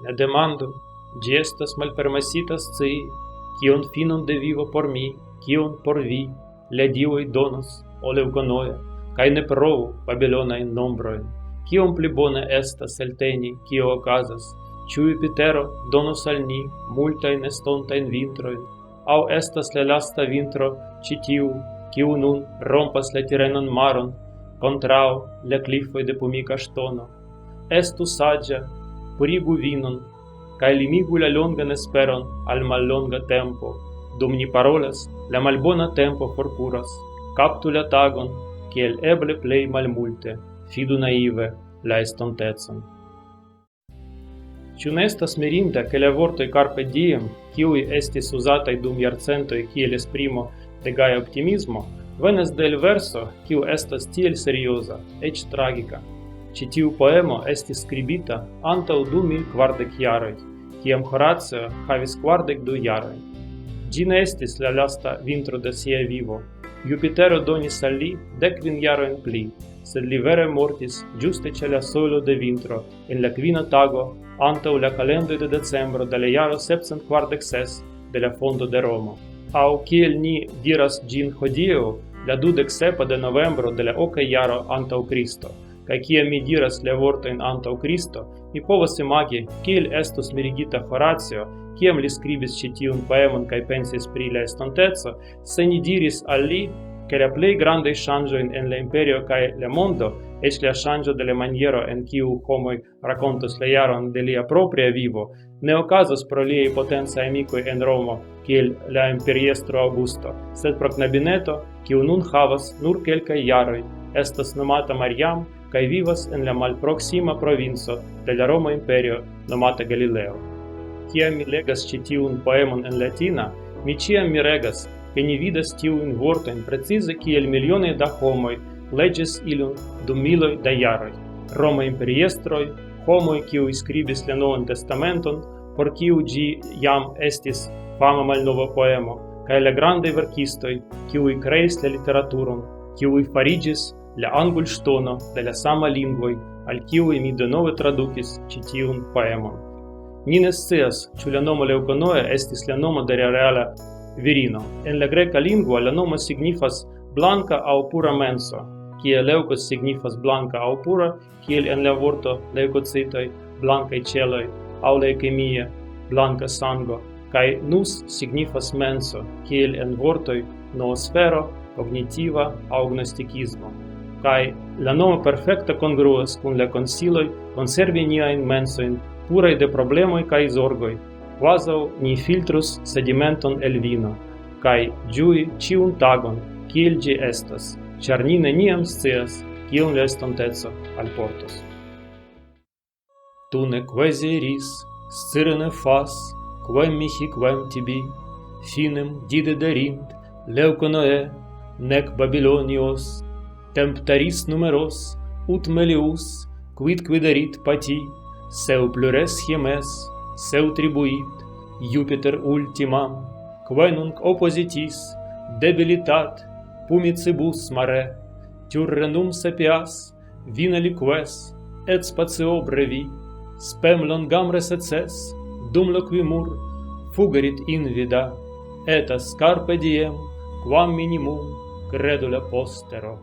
ne demando, ĝi estas malpermesita scii, kion finon de vivo por mi, kion por vi, le dioj donos, o Leukonoe, kaj ne provu babilonajn nombrojn. Kiom pli bone estas elteni, kio okazas, ĉu Jupitero donos al ni multajn estontajn vintrojn, aŭ estas la lasta vintro ĉi tiu, kiu nun rompas la tirenan maron kontraŭ la klifoj de pumika ŝtono. Estu saĝa, purigu vinon, kaj limigu la longan esperon al mallonga tempo. Dum ni parolas, la malbona tempo forkuras. Kaptu la tagon, kiel eble plej malmulte, fidu naive la estontecon. Ĉu ne estas mirinda, ke la vortoj carpe diem, kiuj estis uzataj dum jarcentoj kiel esprimo de gaja optimismo, venas del verso, kiu estas tiel serioza, eĉ tragika. Ĉi tiu poemo estis skribita antaŭ 2040 jaroj, kiam Horacio havis 42 jarojn. Ĝi ne estis la lasta vintro de sia vivo. Jupitero donis al li 10 jarojn pli, sed li vere mortis ĝuste ĉe la solo de vintro, en la kvina tago antaŭ la kalendoj de decembro de la jaro 746 de la fondo de Romo. Aŭ kiel ni diras ĝin hodiaŭ, la 27 de novembro de la oka jaro antaŭ Kristo. Kaj kiam mi diras la vortojn antaŭ Kristo, mi povas imagi, kiel estus mirigita Horacio, kiam li skribis ĉi tiun poemon kaj pensis pri la estonteco, se ni diris al li, ke la plej grandaj ŝanĝojn en la imperio kaj la mondo, eĉ la ŝanĝo de la maniero en kiu homoj rakontos la jaron de lia propria vivo, ne okazos pro liaj potencaj amikoj en Romo, kiel la imperiestro Augusto, sed pro knabineto, kiu nun havas nur kelkaj jaroj, estas nomata Mariam, kaj vivas en la malproksima provinco de la Roma imperio nomata Galileo. Kiam mi legas ĉi tiun poemon en latina, mi ĉiam miregas, ke ni vidas tiujn vortojn precize kiel milionoj da homoj leĝis ilin dum miloj da jaroj. Roma imperiestroj, homoj kiuj skribis la Novan Testamenton, por kiu ĝi jam estis fama malnova poemo, kaj la grandaj verkistoj, kiuj kreis la literaturon, kiuj fariĝis la angulŝtono de la sama lingvoj, al kiuj mi denove tradukis ĉi tiun poemon. Ni ne scias, ĉu la nomo Leukonoe estis la nomo de la reala virino. En la greka lingvo la nomo signifas blanka aŭ pura menso, kie leukos signifas blanka aŭ pura, kiel en la vorto leukocitoj, blankaj ĉeloj, aŭ leukemia, blanka sango, kaj nus signifas menso, kiel en vortoj noosfero, kognitiva aŭ gnostikismo. Kaj la nomo perfekte kongruas kun la konsiloj konservi niajn mensojn puraj de problemoj kaj zorgoj, kvazaŭ ni filtrus sedimenton el vino, kaj ĝui ĉiun tagon, kiel ĝi estas, ĉar ni neniam scias, kion la estonteco alportos. Tu ne quaeseris, scirene fas, quem mihi quem tibi, finem diderint, Leukonoe, nec Babilonios, temptaris numeros, ut melius, quid quiderit pati, seu plures hiemes, seu tribuit, Jupiter ultimam, quenunc oppositis, debilitat, pumicibus mare, turrenum sapias, vina liques, et spatio brevi, spem longam reseces, dum loquimur, fugerit invida, et ascarpe diem, quam minimum credula postero.